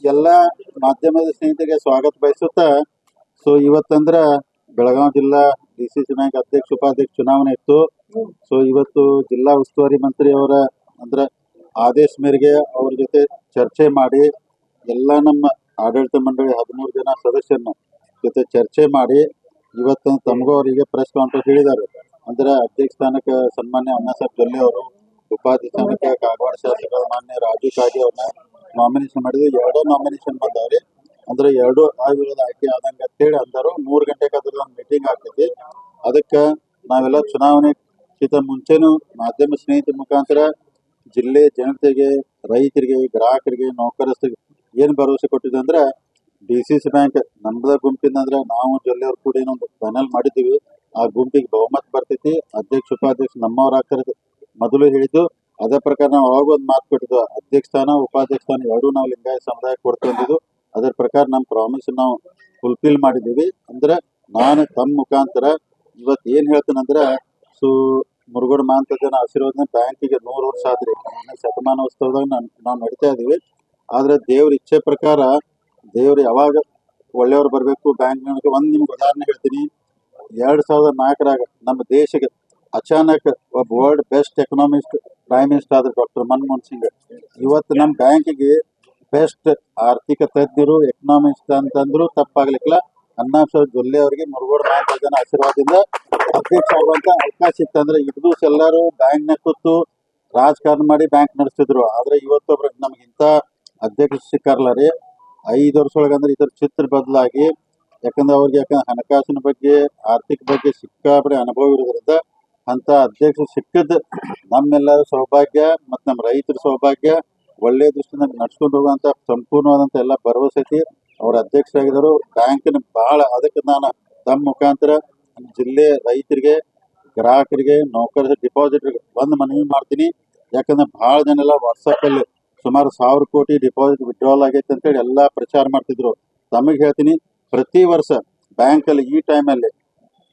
ಎಲ್ಲ ಮಾಧ್ಯಮದ ಸ್ನೇಹಿತರಿಗೆ ಸ್ವಾಗತ ಬಯಸುತ್ತಾ ಸೊ ಇವತ್ತಂದ್ರ ಬೆಳಗಾವಿ ಜಿಲ್ಲಾ ಡಿಸಿಸಿ ಬ್ಯಾಂಕ್ ಅಧ್ಯಕ್ಷ ಉಪಾಧ್ಯಕ್ಷ ಚುನಾವಣೆ ಇತ್ತು. ಸೊ ಇವತ್ತು ಜಿಲ್ಲಾ ಉಸ್ತುವಾರಿ ಮಂತ್ರಿ ಅವರ ಅಂದ್ರೆ ಆದೇಶ ಮೇರೆಗೆ ಅವ್ರ ಜೊತೆ ಚರ್ಚೆ ಮಾಡಿ ಎಲ್ಲ ನಮ್ಮ ಆಡಳಿತ ಮಂಡಳಿ 13 ಜನ ಸದಸ್ಯರನ್ನ ಜೊತೆ ಚರ್ಚೆ ಮಾಡಿ ಇವತ್ತು ತಮಗೂ ಅವರಿಗೆ ಪ್ರೆಸ್ ಕಾನ್ಫರೆನ್ಸ್ ಹೇಳಿದ್ದಾರೆ. ಅಂದ್ರೆ ಅಧ್ಯಕ್ಷ ಸ್ಥಾನಕ್ಕೆ ಸನ್ಮಾನ್ಯ ಅಣ್ಣಾಸಾಹೇಬ್ ಜೊಲ್ಲೆ ಅವರು, ಉಪಾಧ್ಯಕ್ಷ ಸ್ಥಾನಕ್ಕೆ ಕಾಗವಾಡ ಶಾಸಕ ಮಾನ್ಯ ರಾಜು ಕಾಗೆ ಅವ್ರನ್ನ ನಾಮಿನೇಷನ್ ಮಾಡಿದ್ರು. 2 ನಾಮಿನೇಷನ್ ಬಂದವ್ರಿ. ಅಂದ್ರೆ 2 ಅವಿರೋಧ ಆಯ್ಕೆ ಆದಂಗೆ ಅಂತೇಳಿ ಅಂದರು. 3 ಗಂಟೆಗೆ ಅದ್ರದ್ದು ಒಂದು ಮೀಟಿಂಗ್ ಆಗ್ತೈತಿ. ಅದಕ್ಕೆ ನಾವೆಲ್ಲ ಚುನಾವಣೆಗಿಂತ ಮುಂಚೆನೂ ಮಾಧ್ಯಮ ಸ್ನೇಹಿತರ ಮುಖಾಂತರ ಜಿಲ್ಲೆ ಜನತೆಗೆ, ರೈತರಿಗೆ, ಗ್ರಾಹಕರಿಗೆ, ನೌಕರಸ್ಥರಿಗೆ ಏನು ಭರವಸೆ ಕೊಟ್ಟಿದೆ ಅಂದ್ರೆ ಡಿಸಿಸಿ ಬ್ಯಾಂಕ್ ನಮ್ದ ಗುಂಪಿಂದ ಅಂದ್ರೆ ನಾವು ಜೊಲ್ಲೆ ಅವ್ರು ಕೂಡ ಏನೊಂದು ಪ್ಯಾನಲ್ ಮಾಡಿದ್ದೀವಿ. ಆ ಗುಂಪಿಗೆ ಬಹುಮತ ಬರ್ತೈತಿ, ಅಧ್ಯಕ್ಷ ಉಪಾಧ್ಯಕ್ಷ ನಮ್ಮವ್ರು ಆಗ್ತಾರೆ ಮೊದಲು ಹೇಳಿದ್ದು. ಅದೇ ಪ್ರಕಾರ ನಾವು ಅವಾಗ ಒಂದು ಮಾತು ಕೊಟ್ಟಿದ್ವು, ಅಧ್ಯಕ್ಷ ಸ್ಥಾನ ಉಪಾಧ್ಯಕ್ಷ ಸ್ಥಾನ 2 ನಾವು ಲಿಂಗಾಯತ ಸಮುದಾಯಕ್ಕೆ ಕೊಡ್ತಿದ್ದು. ಅದರ ಪ್ರಕಾರ ನಮ್ಮ ಪ್ರಾಮಿಸ್ ನಾವು ಫುಲ್ಫಿಲ್ ಮಾಡಿದ್ದೀವಿ. ಅಂದ್ರೆ ನಾನು ತಮ್ಮ ಮುಖಾಂತರ ಇವತ್ತು ಏನು ಹೇಳ್ತೇನೆಂದ್ರೆ ಸೊ ಮುರುಗೋಡು ಮಾಂತಜನ ಆಶೀರ್ವಾದ ಬ್ಯಾಂಕಿಗೆ 100 ವರ್ಷ ಆದ್ರಿ. ಶತಮಾನೋತ್ಸವದಾಗ ನಾವು ನಡೀತಾ ಇದೀವಿ. ಆದ್ರೆ ದೇವ್ರ ಇಚ್ಛೆ ಪ್ರಕಾರ ದೇವ್ರು ಯಾವಾಗ ಒಳ್ಳೆಯವ್ರು ಬರಬೇಕು ಬ್ಯಾಂಕ್ನೊಳಗೆ. ಒಂದು ನಿಮ್ಗೆ ಉದಾಹರಣೆ ಹೇಳ್ತೀನಿ. 2004ರಾಗ ನಮ್ಮ ದೇಶಕ್ಕೆ ಅಚಾನಕ್ ಒಬ್ಬ world best economist prime minister ಆದ್ರೆ ಡಾಕ್ಟರ್ ಮನಮೋಹನ್ ಸಿಂಗ್. ಇವತ್ತು ನಮ್ಮ ಬ್ಯಾಂಕಿಗೆ ಬೆಸ್ಟ್ ಆರ್ಥಿಕ ತಜ್ಞರು ಎಕನಾಮಿಸ್ಟ್ ಅಂತಂದ್ರು ತಪ್ಪಾಗ್ಲಿಕ್ಕಿಲ್ಲ. ಅಣ್ಣಾಸಾಹೇಬ್ ಜೊಲ್ಲೆ ಅವರಿಗೆ ಮುರುಗೋಡು ಮಾಂತಜನ ಆಶೀರ್ವಾದದಿಂದ ಅಧ್ಯಕ್ಷ ಆಗುವಂತ ಅವಕಾಶ ಇತ್ತಂದ್ರೆ ಇದ್ದು ಎಲ್ಲರೂ ಬ್ಯಾಂಕ್ನ ಕೂತು ರಾಜಕಾರಣ ಮಾಡಿ ಬ್ಯಾಂಕ್ ನಡೆಸ್ತಿದ್ರು. ಆದ್ರೆ ಇವತ್ತೊಬ್ರು ನಮ್ಗಿಂತ ಅಧ್ಯಕ್ಷ ಸಿಕ್ಕಾರಲ್ಲ ರೀ. 5 ವರ್ಷ ಒಳಗಂದ್ರೆ ಇದ್ರ ಚಿತ್ರ ಬದಲಾಗಿ, ಯಾಕಂದ್ರೆ ಅವ್ರಿಗೆ ಹಣಕಾಸಿನ ಬಗ್ಗೆ ಆರ್ಥಿಕ ಬಗ್ಗೆ ಸಿಕ್ಕಾಪಡೆ ಅನುಭವ ಇರೋದ್ರಿಂದ ಅಂತ ಅಧ್ಯಕ್ಷ ಸಿಕ್ಕಿದ್ದು ನಮ್ಮೆಲ್ಲರ ಸೌಭಾಗ್ಯ ಮತ್ತು ನಮ್ಮ ರೈತರ ಸೌಭಾಗ್ಯ. ಒಳ್ಳೆ ದೃಷ್ಟಿಯಿಂದ ನಡ್ಸ್ಕೊಂಡು ಹೋಗುವಂತ ಸಂಪೂರ್ಣವಾದಂತ ಎಲ್ಲ ಭರವಸೆ ಐತಿ. ಅವ್ರ ಅಧ್ಯಕ್ಷರಾಗಿದ್ದರು ಬ್ಯಾಂಕಿನ ಬಹಳ. ಅದಕ್ಕೆ ನಾನು ತಮ್ಮ ಮುಖಾಂತರ ಜಿಲ್ಲೆ ರೈತರಿಗೆ, ಗ್ರಾಹಕರಿಗೆ, ನೌಕರರ ಡಿಪಾಸಿಟ್ರಿಗೆ ಒಂದು ಮನವಿ ಮಾಡ್ತೀನಿ. ಯಾಕಂದ್ರೆ ಬಹಳ ಜನ ಎಲ್ಲ ವಾಟ್ಸಪ್ಪಲ್ಲಿ ಸುಮಾರು 1000 ಕೋಟಿ ಡಿಪಾಸಿಟ್ ವಿಡ್ರಾವಲ್ ಆಗೈತೆ ಅಂತೇಳಿ ಎಲ್ಲ ಪ್ರಚಾರ ಮಾಡ್ತಿದ್ರು. ತಮಗೆ ಹೇಳ್ತೀನಿ, ಪ್ರತಿ ವರ್ಷ ಬ್ಯಾಂಕಲ್ಲಿ ಈ ಟೈಮಲ್ಲಿ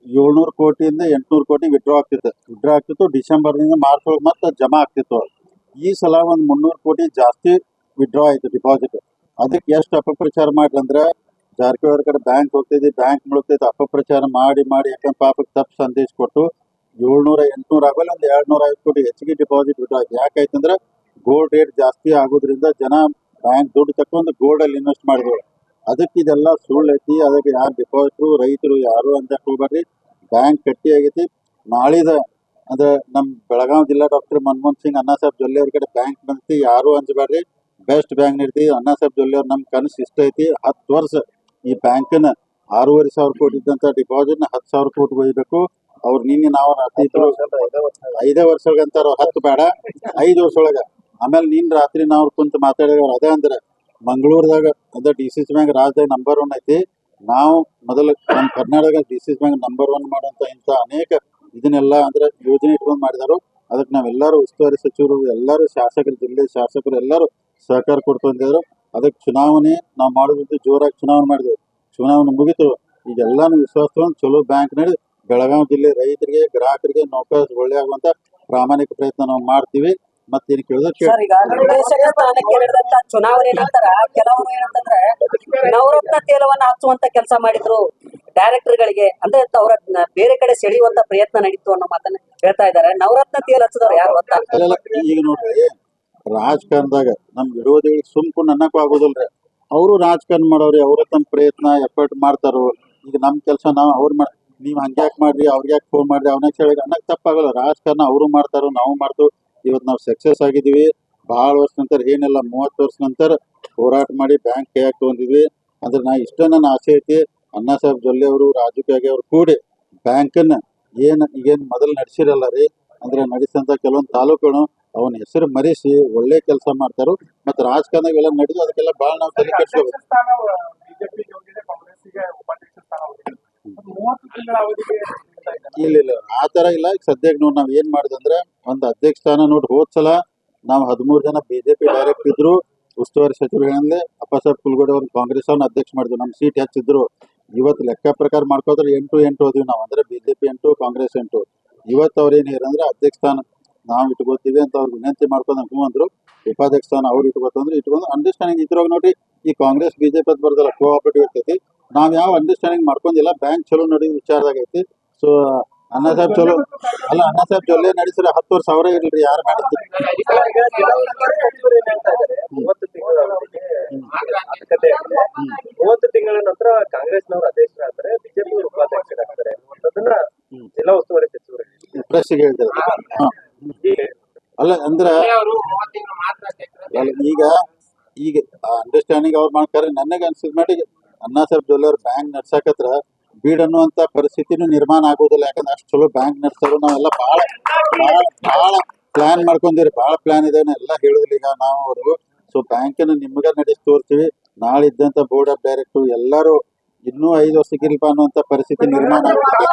700 ಕೋಟಿಯಿಂದ 800 ಕೋಟಿ ವಿಡ್ರಾ ಆಗ್ತಿತ್ತು. ಡಿಸೆಂಬರ್ನಿಂದ ಮಾರ್ಚ್ ಒಳಗೆ ಮತ್ತೆ ಜಮಾ ಆಗ್ತಿತ್ತು. ಈ ಸಲ ಒಂದು 300 ಕೋಟಿ ಜಾಸ್ತಿ ವಿಡ್ರಾ ಆಯ್ತು ಡಿಪಾಸಿಟ್. ಅದಕ್ಕೆ ಎಷ್ಟು ಅಪಪ್ರಚಾರ ಮಾಡ್ರಿ ಅಂದ್ರೆ ಜಾರಕಿಹೊಳಿ ಕಡೆ ಬ್ಯಾಂಕ್ ಹೋಗ್ತಿದ್ವಿ, ಬ್ಯಾಂಕ್ ಮುಳುಗ್ತೈತೆ ಅಪಪ್ರಚಾರ ಮಾಡಿ ಯಾಕಂದ್ರೆ ಪಾಪಕ್ಕೆ ತಪ್ಪು ಸಂದೇಶ ಕೊಟ್ಟು 700 800 ಆಗೋಲ್ಲ, ಒಂದು 250 ಕೋಟಿ ಹೆಚ್ಚಿಗೆ ಡಿಪಾಸಿಟ್ ವಿಡ್ರಾ ಆಯ್ತು. ಯಾಕಾಯ್ತಂದ್ರೆ ಗೋಲ್ಡ್ ರೇಟ್ ಜಾಸ್ತಿ ಆಗೋದ್ರಿಂದ ಜನ ಬ್ಯಾಂಕ್ ದುಡ್ಡು ತಕೊಂಡು ಗೋಲ್ಡಲ್ಲಿ ಇನ್ವೆಸ್ಟ್ ಮಾಡಿದ್ರು. ಅದಕ್ಕೆ ಇದೆಲ್ಲ ಸುಳ್ಳು ಐತಿ. ಅದಕ್ಕೆ ಯಾರು ಡಿಪಾಸಿಟ್ರು ರೈತರು ಯಾರು ಅಂತ ಹೋಗ್ಬಾರ್ರಿ. ಬ್ಯಾಂಕ್ ಗಟ್ಟಿ ಆಗೈತಿ. ನಾಳಿದ ಅಂದ್ರೆ ನಮ್ಮ ಬೆಳಗಾವಿ ಜಿಲ್ಲಾ ಡಾಕ್ಟರ್ ಮನಮೋಹನ್ ಸಿಂಗ್ ಅಣ್ಣಾಸಾಹೇಬ್ ಜೊಲ್ಲೆ ಅವ್ರ ಕಡೆ ಬ್ಯಾಂಕ್ ಬಂದೈತಿ. ಯಾರು ಅಂಜಬಾರ್ರಿ, ಬೆಸ್ಟ್ ಬ್ಯಾಂಕ್ ನೀಡ್ತೀವಿ. ಅಣ್ಣಾಸಾಹೇಬ್ ಜೊಲ್ಲೆ ಅವ್ರು ನಮ್ಮ ಕನಸು ಇಷ್ಟ ಐತಿ. 10 ವರ್ಷ ಈ ಬ್ಯಾಂಕಿನ 6,500 ಕೋಟಿ ಇದ್ದಂತ ಡಿಪಾಸಿಟ್ನ 10,000 ಕೋಟಿ ಒಯ್ಬೇಕು. ಅವ್ರು ನಿನ್ನೆ ನಾವು 5 ವರ್ಷಗಂತಾರ 10 ಬೇಡ 5 ವರ್ಷ ಒಳಗ. ಆಮೇಲೆ ನಿನ್ನ ರಾತ್ರಿ ನಾವು ಕುಂತು ಮಾತಾಡಿದವ್ರು ಅದೇ ಅಂದ್ರೆ ಮಂಗಳೂರದಾಗ ಅಂದ್ರೆ ಡಿಸಿಸಿ ಬ್ಯಾಂಕ್ ರಾಜ್ಯದಾಗ ನಂಬರ್ 1 ಐತಿ. ನಾವು ಮೊದಲು ನಮ್ಮ ಕರ್ನಾಟಕ ಡಿಸಿಸಿ ಬ್ಯಾಂಕ್ ನಂಬರ್ 1 ಮಾಡುವಂತ ಇಂಥ ಅನೇಕ ಇದನ್ನೆಲ್ಲ ಅಂದ್ರೆ ಯೋಜನೆ ಇಟ್ಕೊಂಡು ಮಾಡಿದಾರು. ಅದಕ್ಕೆ ನಾವೆಲ್ಲರೂ ಉಸ್ತುವಾರಿ ಸಚಿವರು, ಎಲ್ಲರೂ ಶಾಸಕರು, ಜಿಲ್ಲೆ ಶಾಸಕರು ಎಲ್ಲರೂ ಸಹಕಾರ ಕೊಡ್ತಂದಿದ್ರು. ಅದಕ್ಕೆ ಚುನಾವಣೆ ನಾವು ಮಾಡೋದಂತ ಜೋರಾಗಿ ಚುನಾವಣೆ ಮಾಡಿದೆವು. ಚುನಾವಣೆ ಮುಗಿತು. ಈಗೆಲ್ಲಾನು ವಿಶ್ವಾಸ ತಗೊಂಡು ಚಲೋ ಬ್ಯಾಂಕ್ ನಡಿ ಬೆಳಗಾವಿ ಜಿಲ್ಲೆ ರೈತರಿಗೆ, ಗ್ರಾಹಕರಿಗೆ, ನೌಕರರಿಗೆ ಒಳ್ಳೆ ಆಗುವಂತ ಪ್ರಾಮಾಣಿಕ ಪ್ರಯತ್ನ ನಾವು ಮಾಡ್ತೀವಿ. ಮತ್ತೇನು ಕೇಳಿದ್ರೆ ಸರ್, ಈಗ ನಿರ್ದೇಶಕ ಸ್ಥಾನಕ್ಕೆ ನಡೆದಂತ ಚುನಾವಣೆ ನಂತರ ಕೆಲವರು ಏನಂತಂದ್ರೆ ನವರತ್ನ ತೈಲವನ್ನ ಹಚ್ಚುವಂತ ಕೆಲಸ ಮಾಡಿದ್ರು ಡೈರೆಕ್ಟರ್ಗಳಿಗೆ. ಅಂದ್ರೆ ಅವರ ಬೇರೆ ಕಡೆ ಸೆಳೆಯುವಂತ ಪ್ರಯತ್ನ ನಡೀತು ಅನ್ನೋ ಮಾತನ್ನ ಹೇಳ್ತಾ ಇದ್ದಾರೆ. ನವರತ್ನ ತೈಲ ಹಚ್ಚಿದವ್ರು ಯಾರು ಗೊತ್ತಾ? ಈಗ ನೋಡ್ರಿ, ರಾಜಕಾರಣದಾಗ ನಮ್ ವಿರೋಧಿಗಳಿಗೆ ಸುಮ್ಕೊಂಡು ಅನ್ನಕ್ಕೂ ಆಗೋದಿಲ್ರಿ. ಅವರು ರಾಜಕಾರಣ ಮಾಡೋರಿ, ಅವ್ರ ತಮ್ಮ ಪ್ರಯತ್ನ ಎಫರ್ಟ್ ಮಾಡ್ತಾರೋ. ಈಗ ನಮ್ ಕೆಲಸ ನಾವು ಅವ್ರು ನೀವ್ ಹಂಗ್ಯಾಕ್ ಮಾಡ್ರಿ, ಅವ್ರಿಗೆ ಫೋನ್ ಮಾಡ್ರಿ, ಅವನಾಗ ಹೇಳಿ ಅನ್ನಕ್ ತಪ್ಪಾಗಲ್ಲ. ರಾಜಕಾರಣ ಅವರು ಮಾಡ್ತಾರೋ, ನಾವು ಮಾಡ್ತೇವೆ. ಇವತ್ತು ನಾವು ಸಕ್ಸಸ್ ಆಗಿದ್ದೀವಿ. ಭಾಳ ವರ್ಷ ನಂತರ ಏನೆಲ್ಲ 30 ವರ್ಷ ನಂತರ ಹೋರಾಟ ಮಾಡಿ ಬ್ಯಾಂಕ್ ಕೈಯಾಗ ತಗೊಂಡಿದ್ವಿ. ಅಂದ್ರೆ ನಾ ಇಷ್ಟ ನನ್ನ ಆಸೆ ಐತಿ. ಅಣ್ಣಾಸಾಹೇಬ್ ಜೊಲ್ಲೆ ಅವರು, ರಾಜು ಕಾಗೆ ಅವ್ರು ಕೂಡಿ ಬ್ಯಾಂಕನ್ನ ಈಗೇನು ಮೊದಲು ನಡೆಸಿರಲ್ಲ ರೀ, ಅಂದ್ರೆ ನಡೆಸಂತ ಕೆಲವೊಂದು ತಾಲೂಕುಗಳು ಅವನ ಹೆಸರು ಮರೆಸಿ ಒಳ್ಳೆ ಕೆಲಸ ಮಾಡ್ತಾರೋ. ಮತ್ತು ರಾಜಕಾರಣ ಇವೆಲ್ಲ ನಡೆದು ಅದಕ್ಕೆಲ್ಲ ಭಾಳ ನಾವು ತಲೆ ಕೆಡಿಸ್ಕೋಬೇಕು. ಇಲ್ಲ ಆ ತರ ಇಲ್ಲ. ಈಗ ಸದ್ಯಕ್ಕೆ ನೋಡಿ ನಾವ್ ಏನ್ ಮಾಡಿದಂದ್ರೆ ಒಂದು ಅಧ್ಯಕ್ಷ ಸ್ಥಾನ ನೋಡಿ ಹೋದ್ಸಲ ನಾವು 13 ಜನ ಬಿಜೆಪಿ ಡೈರೆಕ್ಟ್ ಇದ್ರು. ಉಸ್ತುವಾರಿ ಸಚಿವರು ಏನಂದ್ರೆ ಅಪ್ಪಸಾಹೇಬ್ ಕುಲಗಡೆ ಅವ್ರನ್ನ ಕಾಂಗ್ರೆಸ್ ಅವ್ರನ್ನ ಅಧ್ಯಕ್ಷ ಮಾಡಿದ್ರು. ನಮ್ಮ ಸೀಟ್ ಹೆಚ್ಚಿದ್ರು. ಇವತ್ತು ಲೆಕ್ಕ ಪ್ರಕಾರ ಮಾಡ್ಕೋದ್ರೆ 8 ಹೋದ್ವಿ ನಾವು. ಅಂದ್ರೆ ಬಿಜೆಪಿ 8, ಕಾಂಗ್ರೆಸ್ 8. ಇವತ್ತು ಅವ್ರೇನು ಅಂದ್ರೆ ಅಧ್ಯಕ್ಷ ಸ್ಥಾನ ನಾವು ಇಟ್ಕೋತೀವಿ ಅಂತ ಅವ್ರು ವಿನಂತಿ ಮಾಡ್ಕೊಂಡು ಹ್ಞೂ ಅಂದ್ರು. ಉಪಾಧ್ಯಕ್ಷ ಸ್ಥಾನ ಅವ್ರು ಇಟ್ಕೋತಂದ್ರೆ ಇಟ್ಕೊಂಡು ಅಂಡರ್ಸ್ಟ್ಯಾಂಡಿಂಗ್ ಇದ್ರಾಗ ನೋಡ್ರಿ ಈ ಕಾಂಗ್ರೆಸ್ ಬಿಜೆಪಿ ಅಂತ ಬರ್ದಲ್ಲ ಕೋಆಪರೇಟಿವ್ ಇರ್ತೈತಿ. ನಾವ್ ಯಾವ ಅಂಡರ್ಸ್ಟ್ಯಾಂಡಿಂಗ್ ಮಾಡ್ಕೊಂಡಿಲ್ಲ. ಬ್ಯಾಂಕ್ ಚಲೋ ನಡೆಯೋ ವಿಚಾರದಾಗ ಐತಿ. ಸೊ ಅಣ್ಣ ಸಾಹೇಬ್ ಚಲೋ ಅಲ್ಲ, ಅಣ್ಣ ಸಾಹೇಬ್ ಜೊಲ್ಲೆ ನಡೆಸಿದ್ರೆ 10 ವರ್ಷ ಅವರೇ ಇರ್ಲಿ ಯಾರು ಮಾಡಿದ್ರು. ಮೂವತ್ತು ತಿಂಗಳ ನಂತರ ಕಾಂಗ್ರೆಸ್ನವರು ಅಧ್ಯಕ್ಷರಾಗ್ತಾರೆ, ಬಿಜೆಪಿ ಉಪಾಧ್ಯಕ್ಷರಾಗ್ತಾರೆ ಅನ್ನೋದನ್ನ ಜಿಲ್ಲಾ ಉಸ್ತುವಾರಿ ಸಚಿವರು ಪ್ರೆಸ್ಸಿಗೆ ಹೇಳ್ತಾರೆ. ಅಲ್ಲ ಅಂದ್ರೆ ಈಗ ಈಗ ಅಂಡರ್ಸ್ಟ್ಯಾಂಡಿಂಗ್ ಅವ್ರು ಮಾಡ್ತಾರೆ. ನನಗೆ ಅನ್ಸಿದ ಮಟ್ಟಿಗೆ ಅಣ್ಣಾ ಸಾಹೇಬ್ ಜೊಲ್ಲೆ ಅವ್ರು ಬ್ಯಾಂಕ್ ನಡ್ಸಕತ್ರ ಬೀಡ್ ಅನ್ನುವಂತ ಪರಿಸ್ಥಿತಿನೂ ನಿರ್ಮಾಣ ಆಗೋದಿಲ್ಲ. ಯಾಕಂದ್ರೆ ಅಷ್ಟು ಚಲೋ ಬ್ಯಾಂಕ್ ನಡೆಸೋರು ನಾವೆಲ್ಲ ಬಹಳ ಬಹಳ ಪ್ಲಾನ್ ಮಾಡ್ಕೊಂಡಿರಿ. ಬಹಳ ಪ್ಲಾನ್ ಇದೆ ಎಲ್ಲ ಹೇಳುದಿಲ್ಲ ಈಗ ನಾವು ಅವ್ರಿಗೂ. ಸೊ ಬ್ಯಾಂಕನ್ನು ನಿಮ್ಗ ನಡೆಸಿ ತೋರ್ತೀವಿ. ನಾಳೆ ಇದ್ದಂತ ಬೋರ್ಡ್ ಆಫ್ ಡೈರೆಕ್ಟರ್ ಎಲ್ಲರೂ ಇನ್ನೂ 5 ವರ್ಷಕ್ಕಿಲ್ಪ ಅನ್ನುವಂತ ಪರಿಸ್ಥಿತಿ ನಿರ್ಮಾಣ ಆಗ್ತದೆ.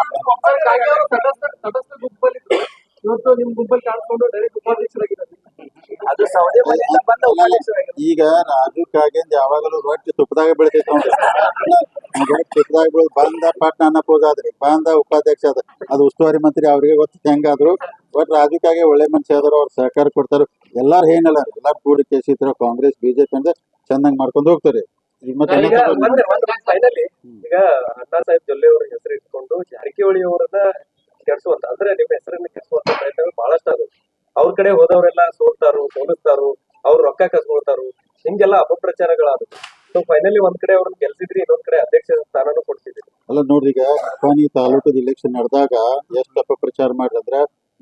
ಇವತ್ತು ನಿಮ್ ಗುಂಪಲ್ಲಿ ಕಾಣಿಸ್ಕೊಂಡು ಡೈರೆಕ್ಟ್ ಉಪಾಧ್ಯಕ್ಷರಾಗಿದ್ದಾರೆ. ಅದು ಸೌದೆ ಮನೆಯಿಂದ ಬಂದ ಉಪಾಧ್ಯಕ್ಷರಾಗಿದ್ದಾರೆ. ಈಗ ರಾಜು ಕಾಗೇಂದ್ ಯಾವಾಗಲೂ ರೊಟ್ಟಿ ತುಪ್ಪದಾಗ ಬೆಳಿತೈತೆ ನೋಡ್ರಿ. ರೊಟ್ಟಿ ತುಪ್ಪದಾಗ ಬೆಳೆದು ಬಂದ ಪಟ್ನ ಅನ್ನಪೋದಾದ್ರಿ ಬಂದ ಉಪಾಧ್ಯಕ್ಷ ಅದ ಅದು ಉಸ್ತುವಾರಿ ಮಂತ್ರಿ ಅವ್ರಿಗೆ ಗೊತ್ತ ಹೆಂಗಾದ್ರು. ಬಟ್ ರಾಜು ಕಾಗೆ ಒಳ್ಳೆ ಮನುಷ್ಯ ಆದ್ರು, ಅವ್ರು ಸಹಕಾರ ಕೊಡ್ತಾರ. ಎಲ್ಲಾರು ಏನಲ್ಲ ಎಲ್ಲಾರು ಕೂಡಿ ಕೇಸಿದ್ರ ಕಾಂಗ್ರೆಸ್ ಬಿಜೆಪಿ ಅಂದ್ರೆ ಚಂದಂಗ್ ಮಾಡ್ಕೊಂಡು ಹೋಗ್ತಾರೆ. ಈಗ ಮತ್ತೆ ಈಗ ಫೈನಲಿ ಈಗ ಅಣ್ಣಾ ಸಾಹೇಬ್ ಜೊಲ್ಲೆ ಅವ್ರ ಹೆಸರು ಇಟ್ಕೊಂಡು ಜಾರಕಿಹೊಳಿ ಅವರನ್ನ ಕೆಡ್ಸುವಂತ ಅಂದ್ರೆ ನಿಮ್ಮ ಹೆಸರನ್ನ ಕೆಡ್ಸುವಂತ ಪ್ರಯತ್ನಗಳು ಬಹಳಷ್ಟು ಅದು. ಅವ್ರ ಕಡೆ ಹೋದವರೆಲ್ಲ ಸೋಲಿಸ್ತಾರು, ಅವ್ರು ರೊಕ್ಕ ಕಸ್ಕೊಳ್ತಾರು, ಹಿಂಗೆಲ್ಲ ಅಪಪ್ರಚಾರಗಳಾದವು. ಸೊ ಫೈನಲಿ ಒಂದ್ ಕಡೆ ಅವ್ರನ್ನ ಗೆಲ್ಸಿದ್ರಿ, ಇನ್ನೊಂದ್ ಕಡೆ ಅಧ್ಯಕ್ಷ ಸ್ಥಾನನೂ ಕೊಡ್ಸಿದ್ರಿ. ಅಲ್ಲ ನೋಡ್ರಿ, ಈಗ ನಿಪ್ಪಾಣಿ ತಾಲೂಕದ ಇಲೆಕ್ಷನ್ ನಡೆದಾಗ ಎಷ್ಟು ಅಪಪ್ರಚಾರ ಮಾಡ್ರಂದ್ರ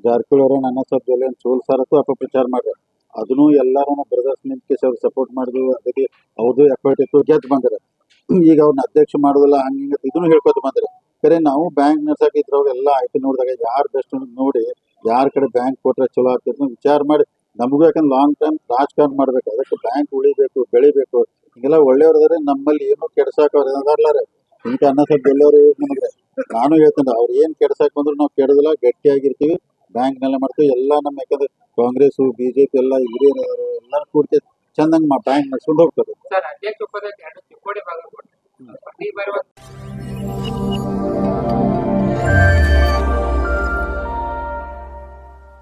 ಜಾರಕಿಹೊಳಿ ಅವರ ಅಣ್ಣಾ ಸಾಹೇಬ್ ಜೊಲ್ಲೆ ಸೋಲ್ಸಾರಕ್ಕೂ ಅಪಪ್ರಚಾರ ಮಾಡ್ರ. ಅದನ್ನು ಎಲ್ಲಾರು ಬ್ರದರ್ಸ್ ನಿಂತ್ಕೇಶ್ ಅವ್ರು ಸಪೋರ್ಟ್ ಮಾಡಿದ್ವು. ಅದಕ್ಕೆ ಅವ್ರದ್ದು ಎಫರ್ಟ್ ಇತ್ತು, ಗೆದ್ದು ಬಂದ್ರೆ. ಈಗ ಅವ್ರನ್ನ ಅಧ್ಯಕ್ಷ ಮಾಡೋದಿಲ್ಲ ಹಂಗ ಇದನ್ನು ಹೇಳ್ಕೊತ ಬಂದ್ರೆ. ಕರೆ ನಾವು ಬ್ಯಾಂಕ್ ನಡ್ಸಕ್ ಇದ್ರವ್ರೆಲ್ಲ ಆಯ್ತು ನೋಡಿದಾಗ ಯಾರು ಬೆಸ್ಟ್ ನೋಡಿ ಯಾರ ಕಡೆ ಬ್ಯಾಂಕ್ ಕೊಟ್ರೆ ಚಲೋ ಆಗ್ತೈತೆ ವಿಚಾರ ಮಾಡಿ ನಮಗೂ. ಯಾಕಂದ್ರೆ ಲಾಂಗ್ ಟೈಮ್ ರಾಜಕಾರಣ ಮಾಡ್ಬೇಕು, ಅದಕ್ಕೆ ಬ್ಯಾಂಕ್ ಉಳಿಬೇಕು, ಬೆಳಿಬೇಕು. ಹಿಂಗೆಲ್ಲ ಒಳ್ಳೆಯವ್ರದಾರೆ. ನಮ್ಮಲ್ಲಿ ಏನೋ ಕೆಡ್ಸಾಕ್ ಅವ್ರು ಏನಾದಾರ್ಲಾರ ಇಂಥ ಅಣ್ಣಾ ಸಾಹೇಬ್ ಜೊಲ್ಲೆ ನಮಗೆ ನಾನು ಹೇಳ್ತೇನೆ, ಅವ್ರು ಏನ್ ಕೆಡ್ಸಾಕ್ ಬಂದ್ರು ನಾವು ಕೆಡೋದಿಲ್ಲ, ಗಟ್ಟಿಯಾಗಿರ್ತೀವಿ. ಬ್ಯಾಂಕ್ನೆಲ್ಲ ಮಾಡ್ತೀವಿ ಎಲ್ಲ ನಮ್ಮ. ಯಾಕಂದ್ರೆ ಕಾಂಗ್ರೆಸ್ ಬಿಜೆಪಿ ಎಲ್ಲ ಹಿರಿಯರು ಎಲ್ಲ ಕೂಡ್ತಿ ಚಂದಂಗ್ ಬ್ಯಾಂಕ್ ನಡ್ಸ್ಕೊಂಡು ಹೋಗ್ತಾರೆ. ಸರ್ ಅಧ್ಯಕ್ಷ ಉಪಾಧ್ಯಕ್ಷ 2 ಚಿಕ್ಕೋಡಿ ಭಾಗ ಕೊಟ್ಟು